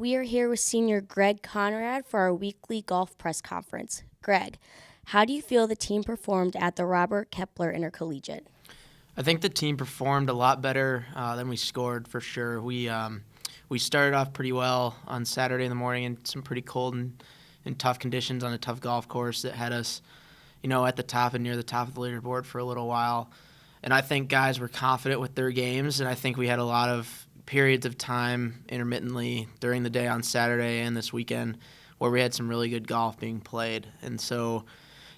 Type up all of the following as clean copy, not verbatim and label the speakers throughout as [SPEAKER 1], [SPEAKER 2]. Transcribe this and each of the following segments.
[SPEAKER 1] We are here with senior Greg Conrad for our weekly golf press conference. Greg, how do you feel the team performed at the Robert Kepler Intercollegiate?
[SPEAKER 2] I think the team performed a lot better than we scored for sure. We started off pretty well on Saturday in the morning in some pretty cold and tough conditions on a tough golf course that had us, at the top and near the top of the leaderboard for a little while. And I think guys were confident with their games, and I think we had a lot of periods of time intermittently during the day on Saturday and this weekend where we had some really good golf being played. And so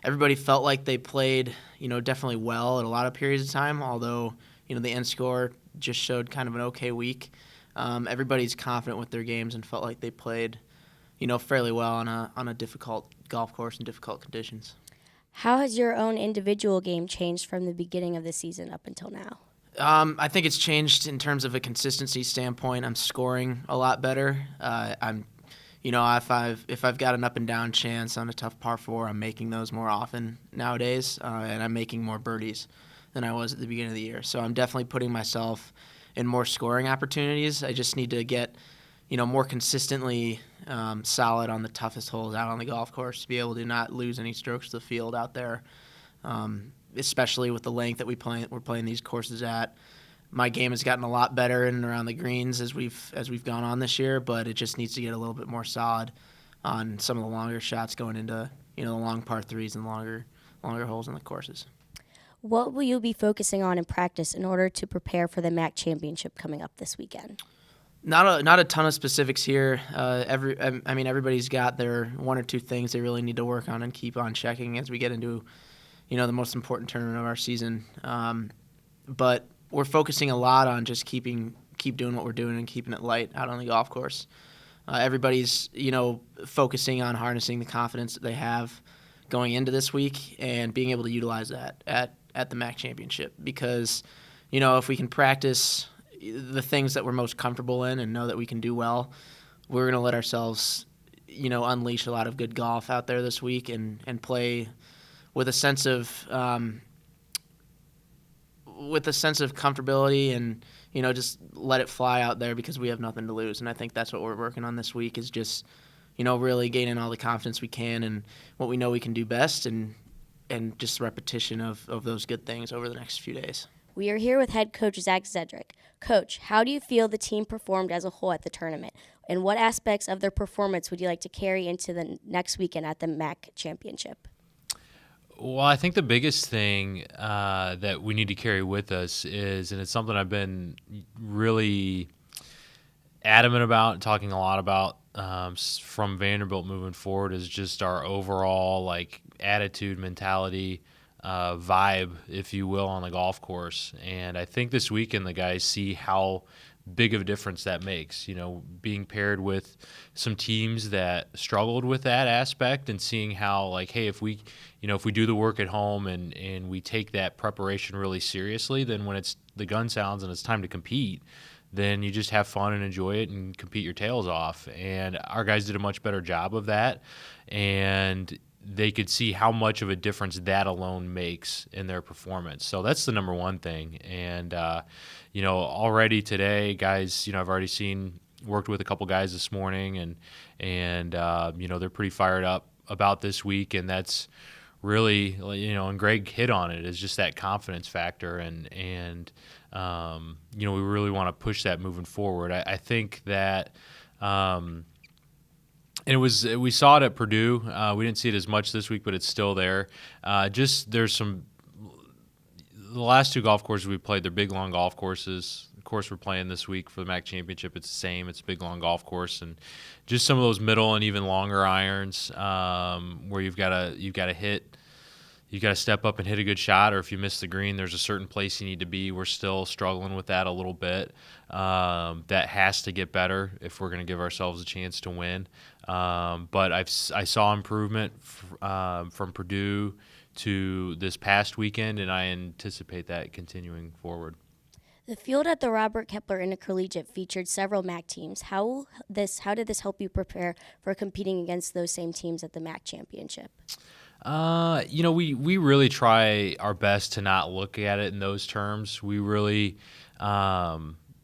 [SPEAKER 2] everybody felt like they played, definitely well at a lot of periods of time, although, the end score just showed kind of an okay week. Everybody's confident with their games and felt like they played, fairly well on a difficult golf course in difficult conditions.
[SPEAKER 1] How has your own individual game changed from the beginning of the season up until now?
[SPEAKER 2] I think it's changed in terms of a consistency standpoint. I'm scoring a lot better. If I've got an up and down chance on a tough par four, I'm making those more often nowadays, and I'm making more birdies than I was at the beginning of the year. So I'm definitely putting myself in more scoring opportunities. I just need to get, more consistently solid on the toughest holes out on the golf course to be able to not lose any strokes to the field out there, especially with the length that we're playing these courses at. My game has gotten a lot better in and around the greens as we've gone on this year, but it just needs to get a little bit more solid on some of the longer shots going into the long par threes and longer holes in the courses.
[SPEAKER 1] What will you be focusing on in practice in order to prepare for the MAC Championship coming up this weekend?
[SPEAKER 2] Not a ton of specifics here. Everybody's got their one or two things they really need to work on and keep on checking as we get into the most important tournament of our season. But we're focusing a lot on just keep doing what we're doing and keeping it light out on the golf course. Everybody's, focusing on harnessing the confidence that they have going into this week and being able to utilize that at the MAC Championship. Because, if we can practice the things that we're most comfortable in and know that we can do well, we're going to let ourselves, unleash a lot of good golf out there this week and play with a sense of comfortability and, just let it fly out there because we have nothing to lose. And I think that's what we're working on this week is just, really gaining all the confidence we can and what we know we can do best and just repetition of those good things over the next few days.
[SPEAKER 1] We are here with head coach Zach Zedrick. Coach, how do you feel the team performed as a whole at the tournament? And what aspects of their performance would you like to carry into the next weekend at the MAC Championship?
[SPEAKER 3] Well, I think the biggest thing that we need to carry with us is, and it's something I've been really adamant about, talking a lot about from Vanderbilt moving forward, is just our overall attitude, mentality, vibe, if you will, on the golf course. And I think this weekend the guys see how big of a difference that makes, being paired with some teams that struggled with that aspect and seeing how, hey, if we do the work at home and we take that preparation really seriously, then when the gun sounds and it's time to compete, then you just have fun and enjoy it and compete your tails off. And our guys did a much better job of that, and they could see how much of a difference that alone makes in their performance. So that's the number one thing. And, already today, guys, I've already worked with a couple guys this morning and they're pretty fired up about this week. And that's really, and Greg hit on it, is just that confidence factor. And we really want to push that moving forward. I think that, and we saw it at Purdue. We didn't see it as much this week, but it's still there. The last two golf courses we played, they're big, long golf courses. The course we're playing this week for the MAC Championship, it's the same. It's a big, long golf course, and just some of those middle and even longer irons where you've got to hit. You got to step up and hit a good shot, or if you miss the green, there's a certain place you need to be. We're still struggling with that a little bit. That has to get better if we're going to give ourselves a chance to win. But I saw improvement from Purdue to this past weekend, and I anticipate that continuing forward.
[SPEAKER 1] The field at the Robert Kepler Intercollegiate featured several MAC teams. How did this help you prepare for competing against those same teams at the MAC Championship?
[SPEAKER 3] We really try our best to not look at it in those terms. We really,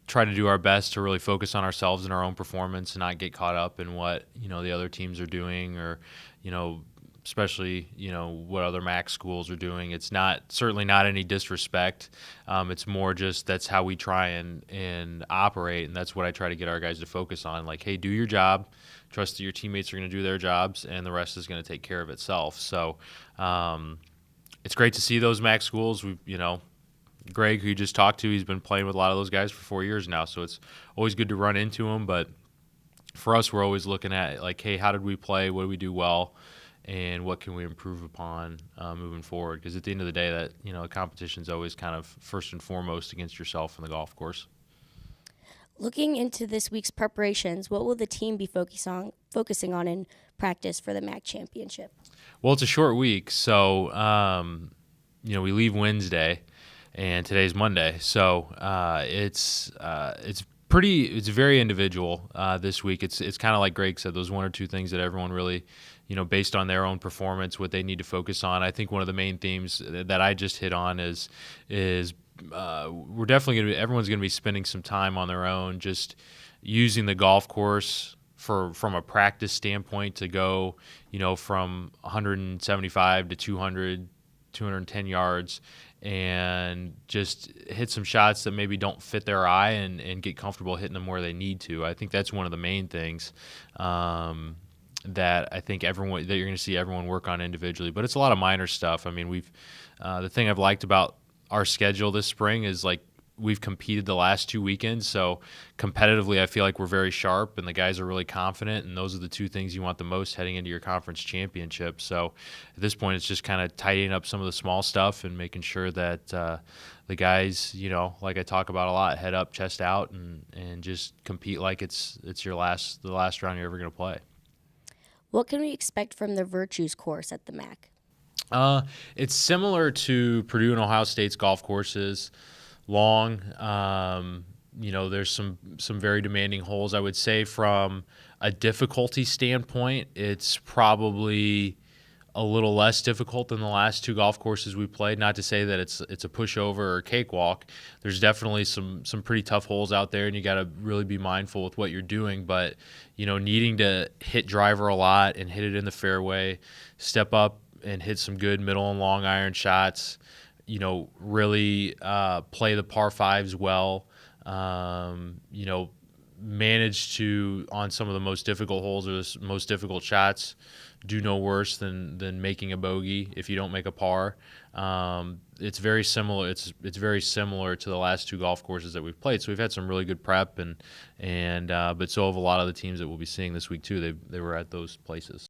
[SPEAKER 3] try to do our best to really focus on ourselves and our own performance and not get caught up in what, the other teams are doing, or, especially, what other MAC schools are doing. It's certainly not any disrespect. It's more just that's how we try and operate, and that's what I try to get our guys to focus on. Like, hey, do your job, trust that your teammates are going to do their jobs, and the rest is going to take care of itself. So it's great to see those MAC schools. Greg, who you just talked to, he's been playing with a lot of those guys for 4 years now, so it's always good to run into them. But for us, we're always looking at, like, hey, how did we play? What did we do well? And what can we improve upon moving forward? Because at the end of the day, that a competition is always kind of first and foremost against yourself in the golf course.
[SPEAKER 1] Looking into this week's preparations, what will the team be focusing on in practice for the MAC championship?
[SPEAKER 3] Well, it's a short week, so we leave Wednesday, and today's Monday. So it's very individual this week. It's kind of like Greg said, those one or two things that everyone really, based on their own performance, what they need to focus on. I think one of the main themes that I just hit on is we're definitely everyone's going to be spending some time on their own, just using the golf course from a practice standpoint to go, from 175 to 200, 210 yards, and just hit some shots that maybe don't fit their eye and get comfortable hitting them where they need to. I think that's one of the main things that I think that you're going to see everyone work on individually. But it's a lot of minor stuff. I mean, the thing I've liked about our schedule this spring is, like, we've competed the last 2 weekends, so competitively I feel like we're very sharp and the guys are really confident, and those are the two things you want the most heading into your conference championship. So at this point, it's just kind of tidying up some of the small stuff and making sure that the guys, like I talk about a lot, head up, chest out, and just compete like it's the last round you're ever going to play.
[SPEAKER 1] What can we expect from the Virtues course at the MAC?
[SPEAKER 3] It's similar to Purdue and Ohio State's golf courses. Long, there's some very demanding holes. I would say from a difficulty standpoint, it's probably a little less difficult than the last two golf courses we played. Not to say that it's a pushover or a cakewalk. There's definitely some pretty tough holes out there, and you got to really be mindful with what you're doing. But needing to hit driver a lot and hit it in the fairway, step up and hit some good middle and long iron shots. Really play the par fives well, manage to, on some of the most difficult holes or the most difficult shots, do no worse than making a bogey if you don't make a par. It's very similar. It's very similar to the last two golf courses that we've played. So we've had some really good prep, but so have a lot of the teams that we'll be seeing this week too. They were at those places.